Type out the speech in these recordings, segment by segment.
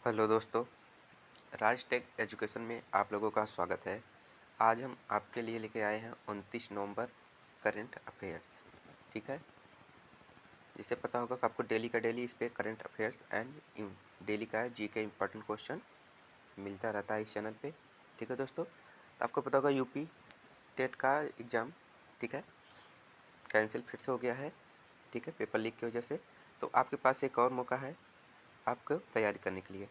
Hello दोस्तों, राज take education में आप लोगों का स्वागत है। आज हम आपके लिए लेके आए हैं 29 नवंबर करंट अफेयर्स। ठीक है, जिससे पता होगा कि आपको डेली का डेली इस पे करंट अफेयर्स एंड डेली का जी के इम्पोर्टेंट क्वेश्चन मिलता रहता है इस चैनल पे। ठीक है दोस्तों, तो आपको पता होगा यूपी टेट का एग्ज़ाम, ठीक है, कैंसिल फिर से हो गया है। ठीक है, पेपर लीक की वजह से। तो आपके पास एक और मौका है आपको तैयारी करने के लिए।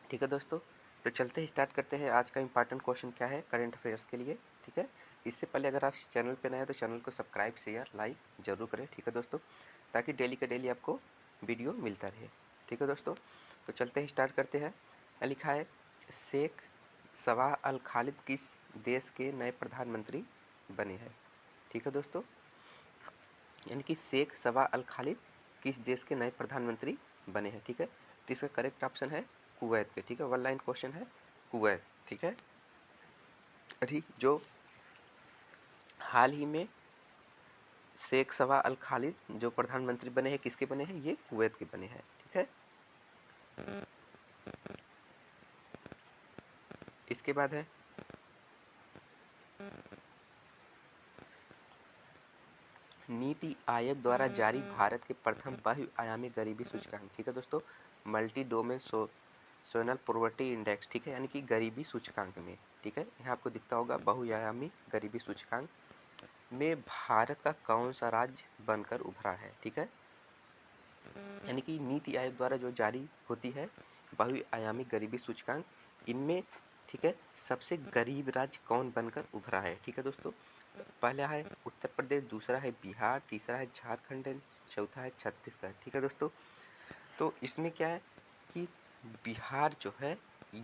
ठीक है दोस्तों, तो चलते ही स्टार्ट करते हैं। आज का इंपॉर्टेंट क्वेश्चन क्या है करंट अफेयर्स के लिए। ठीक है, इससे पहले अगर आप चैनल पे नए हैं तो चैनल को सब्सक्राइब शेयर लाइक जरूर करें। ठीक है दोस्तों, ताकि डेली का डेली आपको वीडियो मिलता रहे। ठीक है दोस्तों, तो चलते ही स्टार्ट करते हैं। लिखा है शेख सबाह अल खालिद किस देश के नए प्रधानमंत्री बने हैं। ठीक है दोस्तों, यानी कि शेख सबाह अल खालिद किस देश के नए प्रधानमंत्री बने हैं। ठीक है, तो इसका करेक्ट ऑप्शन है कुवैत के। ठीक है, वन लाइन क्वेश्चन है कुवैत। ठीक है, अभी जो हाल ही में शेख सबाह अल खालिद जो प्रधानमंत्री बने हैं, किसके बने हैं? ये कुवैत के बने हैं। ठीक है, इसके बाद है नीति आयोग द्वारा जारी भारत के प्रथम बहुआयामी गरीबी सूचकांक। ठीक है दोस्तों, multi domain social poverty index. ठीक है, यानी कि गरीबी सूचकांक में। ठीक है, यहाँ आपको दिखता होगा बहुआयामी गरीबी सूचकांक में भारत का कौन सा राज्य बनकर उभरा है। ठीक है, यानी कि नीति आयोग द्वारा जो जारी होती है बहुआयामी गरीबी सूचकांक, इनमें ठीक है सबसे गरीब राज्य कौन बनकर उभरा है। ठीक है दोस्तों, पहला है उत्तर प्रदेश, दूसरा है बिहार, तीसरा है झारखंड, चौथा है छत्तीसगढ़। ठीक है दोस्तों, तो इसमें क्या है कि बिहार जो है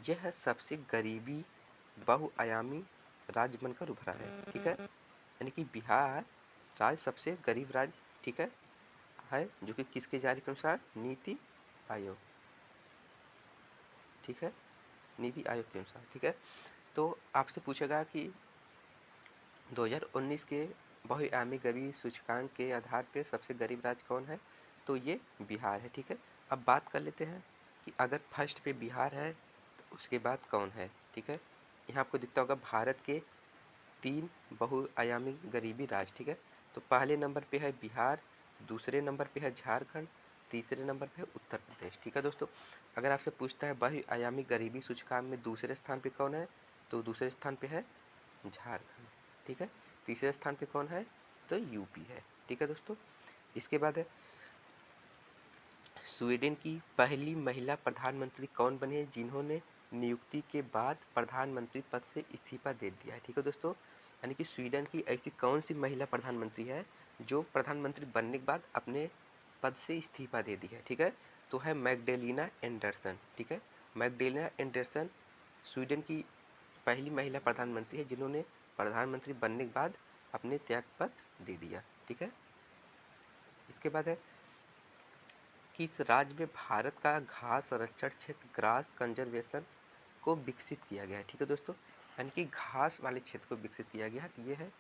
यह सबसे गरीबी बहुआयामी राज्य बनकर उभरा है। ठीक है, यानी कि बिहार राज्य सबसे गरीब राज्य ठीक है जो कि किसके जारी के अनुसार? नीति आयोग। ठीक है, नीति आयोग के अनुसार। ठीक है, तो आपसे पूछेगा कि 2019 के बहुआयामी गरीबी सूचकांक के आधार पर सबसे गरीब राज्य कौन है? तो ये बिहार है। ठीक है, अब बात कर लेते हैं कि अगर फर्स्ट पे बिहार है तो उसके बाद कौन है। ठीक है, यहाँ आपको दिखता होगा भारत के 3 बहुआयामी गरीबी राज्य। ठीक है, तो पहले नंबर पे है बिहार, दूसरे नंबर पे है झारखंड, तीसरे नंबर पे है उत्तर प्रदेश। ठीक है दोस्तों, अगर आपसे पूछता है बहुआयामी गरीबी सूचकांक में दूसरे स्थान पे कौन है, तो दूसरे स्थान पे है झारखंड। ठीक है, तीसरे स्थान पे कौन है? तो यूपी है। ठीक है दोस्तों, इसके बाद है स्वीडन की पहली महिला प्रधानमंत्री कौन बनी है जिन्होंने नियुक्ति के बाद प्रधानमंत्री पद से इस्तीफा दे दिया है। ठीक है दोस्तों, यानी कि स्वीडन की ऐसी कौन सी महिला प्रधानमंत्री है जो प्रधानमंत्री बनने के बाद अपने पद से इस्तीफा दे दी है। ठीक है, तो है मैग्डेलिना एंडरसन। ठीक है, मैग्डेलिना एंडरसन स्वीडन की पहली महिला प्रधानमंत्री है जिन्होंने प्रधानमंत्री बनने के बाद अपने त्याग पद दे दिया। ठीक है, इसके बाद है किस राज्य में भारत का घास संरक्षण क्षेत्र ग्रास कंजर्वेशन को विकसित किया गया है। ठीक है दोस्तों, यानी कि घास वाले क्षेत्र को विकसित किया गया है, ये है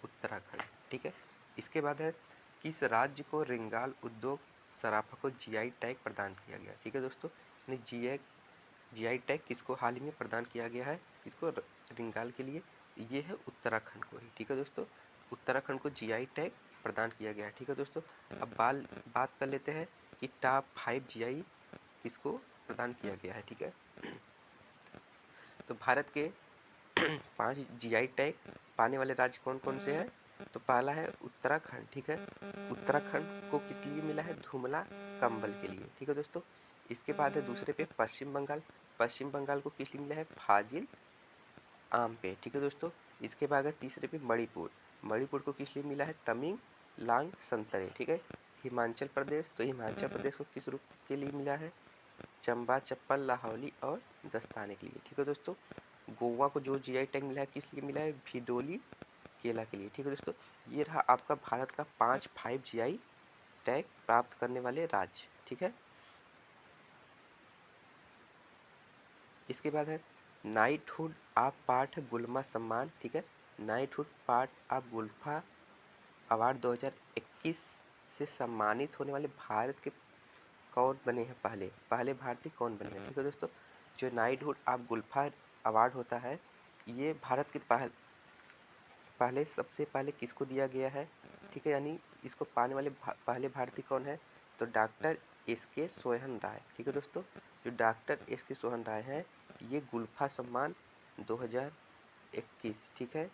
उत्तराखंड। ठीक है, इसके बाद है किस राज्य को रिंगाल उद्योग सराफा को जीआई टैग प्रदान किया गया। ठीक है दोस्तों, यानी जीआई टैग किसको हाल ही में प्रदान किया गया है, किसको? रिंगाल के लिए, ये है उत्तराखंड को ही। ठीक है दोस्तों, उत्तराखंड को जीआई टैग प्रदान किया गया है। ठीक है दोस्तों, अब बात कर लेते हैं कि टॉप 5 जीआई किसको प्रदान किया गया है। ठीक है, तो भारत के 5 जीआई टैग पाने वाले राज्य कौन कौन से हैं? तो पहला है उत्तराखंड। ठीक है, उत्तराखंड को किस लिए मिला है? धुमला कंबल के लिए। ठीक है दोस्तों, इसके बाद है दूसरे पे पश्चिम बंगाल। पश्चिम बंगाल को किस लिए मिला है? फाजिल आम पे। ठीक है दोस्तों, इसके बाद है तीसरे पे मणिपुर। मणिपुर को किस लिए मिला है? तमिंग लांग संतरे। ठीक है, हिमाचल प्रदेश, तो हिमाचल प्रदेश को किस रूप के लिए मिला है? चंबा चप्पल लाहौली और दस्ताने के लिए। ठीक है दोस्तों, गोवा को जो जीआई टैग मिला है किस लिए मिला है? भिडोली केला के लिए। ठीक है दोस्तों, ये रहा आपका भारत का 5 जीआई टैग प्राप्त करने वाले राज्य। ठीक है, इसके बाद है नाइटहुड ऑफ पाठ गुल्मा सम्मान। ठीक है, नाइटहुड पाठ ऑफ गुल्फा अवार्ड 2021 से सम्मानित होने वाले भारत के कौन बने हैं, पहले भारतीय कौन बने हैं। ठीक है दोस्तों, जो नाइटहुड ऑफ गुल्फार अवार्ड होता है, ये भारत के पहले सबसे पहले किसको दिया गया है। ठीक है, यानी इसको पाने वाले पहले भारतीय कौन है, तो डॉक्टर एस के सोहन राय। ठीक है दोस्तों, जो डॉक्टर एस के सोहन राय हैं, ये गुल्फा सम्मान 2021, ठीक है,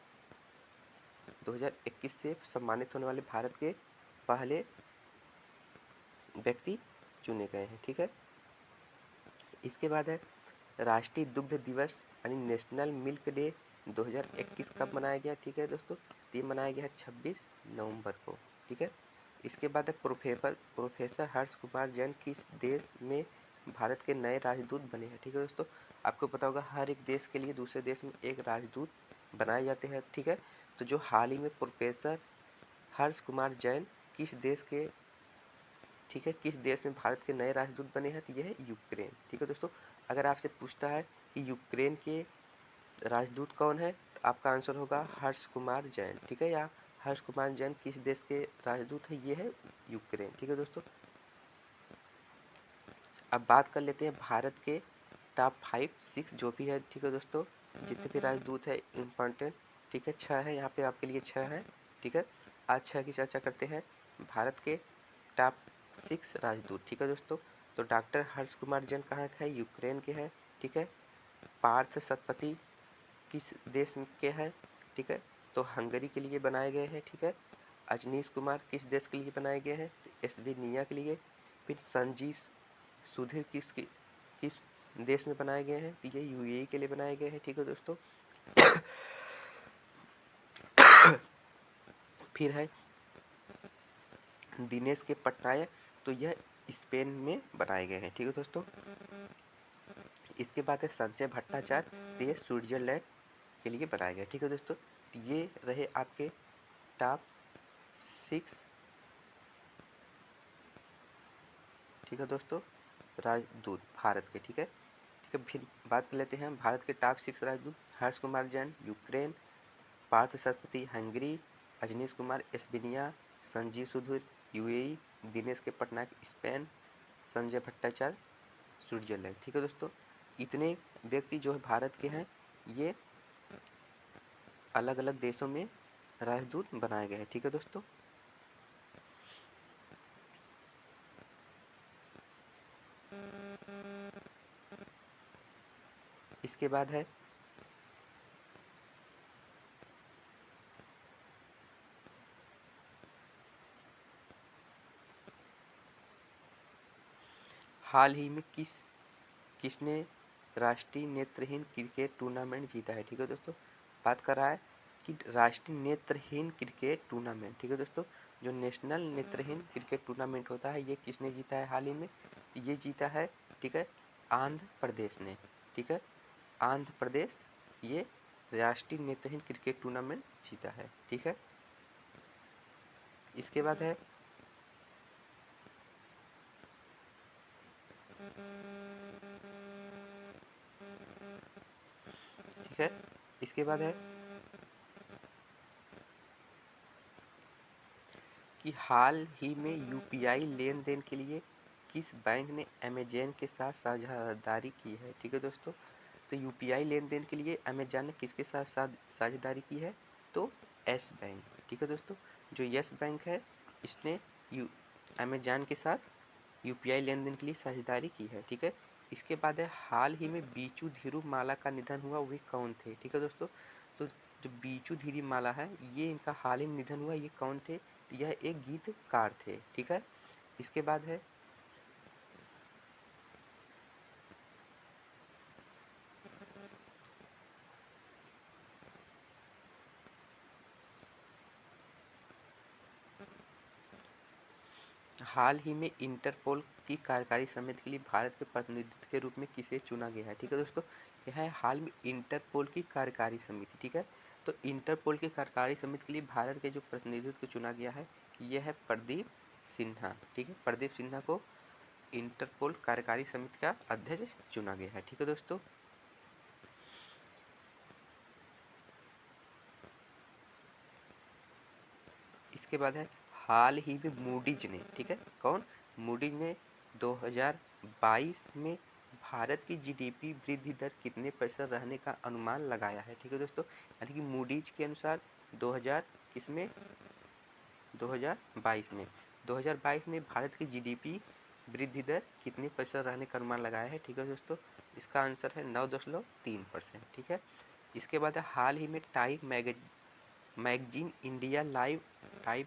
2021 से सम्मानित होने वाले भारत के पहले व्यक्ति चुने गए हैं। ठीक है, इसके बाद है राष्ट्रीय दुग्ध दिवस यानी नेशनल मिल्क डे 2021 कब मनाया गया। ठीक है दोस्तों, ये मनाया गया है 26 नवंबर को। ठीक है, इसके बाद है प्रोफेसर हर्ष कुमार जैन किस देश में भारत के नए राजदूत बने हैं। ठीक है दोस्तों, आपको पता होगा हर एक देश के लिए दूसरे देश में एक राजदूत बनाए जाते हैं। ठीक है, तो जो हाल ही में प्रोफेसर हर्ष कुमार जैन किस देश के, ठीक है, किस देश में भारत के नए राजदूत बने हैं, तो यह है यूक्रेन। ठीक है दोस्तों, अगर आपसे पूछता है कि यूक्रेन के राजदूत कौन है, तो आपका आंसर होगा हर्ष कुमार जैन। ठीक है, या हर्ष कुमार जैन किस देश के राजदूत है, ये है यूक्रेन। ठीक है दोस्तों, अब बात कर लेते हैं भारत के टॉप 5-6 जो भी है। ठीक है दोस्तों, जितने भी राजदूत है इम्पोर्टेंट, ठीक है, 6 है यहाँ पे आपके लिए, 6 है। ठीक है, आज 6 की चर्चा करते हैं, भारत के टॉप 6 राजदूत। ठीक है दोस्तों, तो डॉक्टर हर्ष कुमार जैन कहाँ के है, यूक्रेन के हैं। ठीक है, पार्थ सतपथी किस देश के हैं, ठीक है, तो हंगरी के लिए बनाए गए हैं। ठीक है, अजनीश कुमार किस देश के लिए बनाए गए हैं, एस्टोनिया के लिए। फिर संजीव सुधीर किस देश में बनाए गए हैं, तो ये यूएई के लिए बनाए गए हैं। ठीक है दोस्तों, फिर है दिनेश के पटनायक, तो यह स्पेन में बनाए गए हैं। ठीक है दोस्तों, इसके बाद है संजय भट्टाचार्य, तो ये स्विट्जरलैंड के लिए बनाए गए। ठीक है दोस्तों, ये रहे आपके टॉप 6, ठीक है दोस्तों, राजदूत भारत के। ठीक है, ठीक है, फिर बात कर लेते हैं भारत के टॉप 6 राजदूत। Harsh Kumar Jain Ukraine, Parth Satpathy Hungary, Ajneesh Kumar Estonia, Sanjeev Sudhir UAE, Dinesh K Patnaik Spain, Sanjay Bhattacharya Switzerland. ठीक है दोस्तों, इतने व्यक्ति जो है भारत के हैं, ये अलग अलग देशों में राजदूत बनाए गए हैं। ठीक है दोस्तों, इसके बाद है हाल ही में किसने राष्ट्रीय नेत्रहीन क्रिकेट टूर्नामेंट जीता है। ठीक है दोस्तों, बात कर रहा है कि राष्ट्रीय नेत्रहीन क्रिकेट टूर्नामेंट। ठीक है दोस्तों, जो नेशनल नेत्रहीन क्रिकेट टूर्नामेंट होता है, ये किसने जीता है हाल ही में, ये जीता है, ठीक है, आंध्र प्रदेश ने। ठीक है, आंध्र प्रदेश ये राष्ट्रीय नेत्रहीन क्रिकेट टूर्नामेंट जीता है। ठीक है, इसके बाद है ठीक है, इसके बाद है कि हाल ही में यूपीआई लेन देन के लिए किस बैंक ने अमेजन के साथ साझेदारी की है। ठीक है दोस्तों, तो यूपीआई लेन देन के लिए अमेजन ने किसके साथ साझेदारी की है, तो यस बैंक। ठीक है दोस्तों, जो यस बैंक है, इसने अमेजन के साथ यूपीआई लेन देन के लिए साझेदारी की है। ठीक है, इसके बाद है हाल ही में बीचू धीरू माला का निधन हुआ, वे कौन थे। ठीक है दोस्तों, तो जो बीचू धीरू माला है, ये इनका हाल ही में निधन हुआ, ये कौन थे, तो यह एक गीतकार थे। ठीक है, इसके बाद है हाल ही में इंटरपोल की कार्यकारी समिति के लिए भारत के प्रतिनिधित्व के रूप में किसे चुना गया है। ठीक है दोस्तों, यह है हाल में इंटरपोल की कार्यकारी समिति। ठीक है, तो इंटरपोल की कार्यकारी समिति के लिए भारत के जो प्रतिनिधित्व को चुना गया है, यह है प्रदीप सिन्हा। ठीक है, प्रदीप सिन्हा को इंटरपोल कार्यकारी समिति का अध्यक्ष चुना गया है। ठीक है दोस्तों, इसके बाद है हाल ही में मूडीज ने, ठीक है, कौन, मूडीज ने 2022 में भारत की जीडीपी वृद्धि दर कितने प्रतिशत रहने का अनुमान लगाया है। ठीक है दोस्तों, यानी कि मूडीज के अनुसार 2000 किसमें 2022 में भारत की जीडीपी वृद्धि दर कितने प्रतिशत रहने का अनुमान लगाया है। ठीक है दोस्तों, इसका आंसर है 9.3%। ठीक है, इसके बाद है हाल ही में time magazine India live time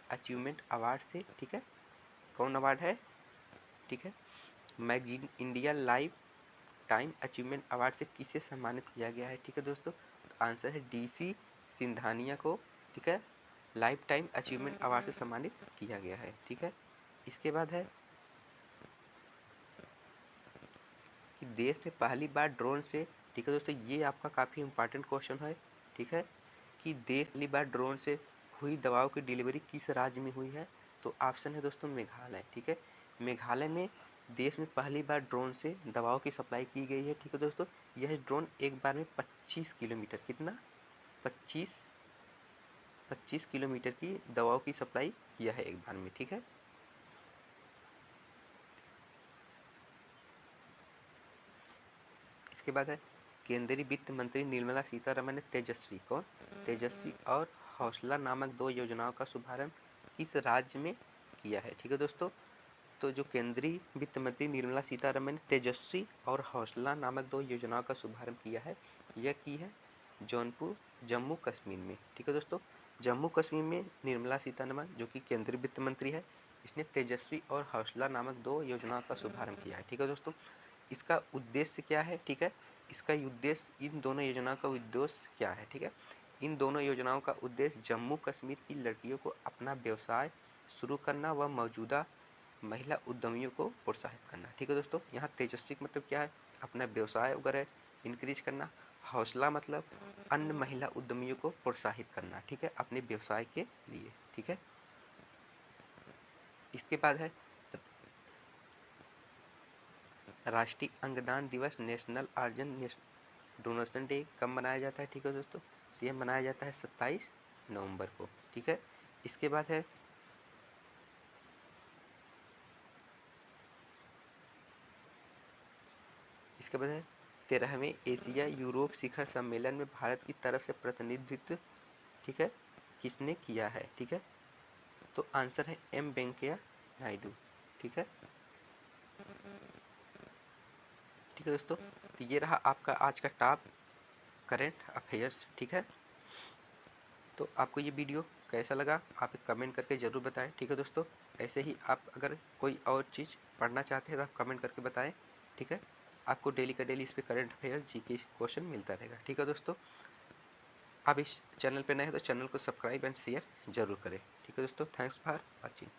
achievement award से, ठीक है, कौन अवार्ड है, ठीक है, magazine India live time achievement award से किसे सम्मानित किया गया है। ठीक है दोस्तों, तो आंसर है डीसी सिंधानिया को, ठीक है, लाइफ टाइम अचीवमेंट अवार्ड से सम्मानित किया गया है। ठीक है, इसके बाद है कि देश में पहली बार ड्रोन से, ठीक है दोस्तों, ये आपका काफ़ी इंपॉर्टेंट क्वेश्चन है। ठीक है, कि देश पहली बार ड्रोन से हुई दवाओं की डिलीवरी किस राज्य में हुई है, तो ऑप्शन है दोस्तों मेघालय। ठीक है, मेघालय में देश में पहली बार ड्रोन से दवाओं की सप्लाई की गई है। ठीक है दोस्तों, यह ड्रोन एक बार में 25 किलोमीटर, कितना 25 किलोमीटर की दवाओं की सप्लाई किया है एक बार में। ठीक है, इसके बाद है केंद्रीय वित्त मंत्री निर्मला सीतारमण ने तेजस्वी और हौसला नामक 2 योजनाओं का शुभारंभ किस राज्य में किया है। ठीक है दोस्तों, तो जो केंद्रीय वित्त मंत्री निर्मला सीतारमण ने तेजस्वी और हौसला नामक 2 योजनाओं का शुभारंभ किया है, यह की है जौनपुर जम्मू कश्मीर में। ठीक है दोस्तों, जम्मू कश्मीर में निर्मला सीतारमण जो कि केंद्रीय वित्त मंत्री है, इसने तेजस्वी और हौसला नामक 2 योजनाओं का शुभारंभ किया है। ठीक है दोस्तों, इसका उद्देश्य क्या है, ठीक है, इसका उद्देश्य, इन दोनों योजनाओं का उद्देश्य क्या है, ठीक है, इन दोनों योजनाओं का उद्देश्य जम्मू कश्मीर की लड़कियों को अपना व्यवसाय शुरू करना व मौजूदा महिला उद्यमियों को प्रोत्साहित करना। ठीक है दोस्तों, यहाँ तेजस्वी का मतलब क्या है, अपना व्यवसाय वगैरह इंक्रीज करना, हौसला मतलब अन्य महिला उद्यमियों को प्रोत्साहित करना, ठीक है, अपने व्यवसाय के लिए। ठीक है, इसके बाद है राष्ट्रीय अंगदान दिवस, नेशनल आर्गन डोनेशन डे कब मनाया जाता है। ठीक है दोस्तों, तो यह मनाया जाता है 27 नवंबर को। ठीक है, इसके बाद है इसके बाद है 13वें एशिया यूरोप शिखर सम्मेलन में भारत की तरफ से प्रतिनिधित्व, ठीक है, किसने किया है। ठीक है, तो आंसर है एम वेंकैया नायडू। ठीक है, ठीक है दोस्तों, तो ये रहा आपका आज का टॉप करेंट अफेयर्स। ठीक है, तो आपको ये वीडियो कैसा लगा आप कमेंट करके ज़रूर बताएं। ठीक है दोस्तों, ऐसे ही आप अगर कोई और चीज़ पढ़ना चाहते हैं तो आप कमेंट करके बताएं। ठीक है, आपको डेली का डेली इस पर करंट अफेयर जीके क्वेश्चन मिलता रहेगा। ठीक है दोस्तों, आप इस चैनल पे नए हैं तो चैनल को सब्सक्राइब एंड शेयर जरूर करें। ठीक है दोस्तों, थैंक्स फॉर वॉचिंग।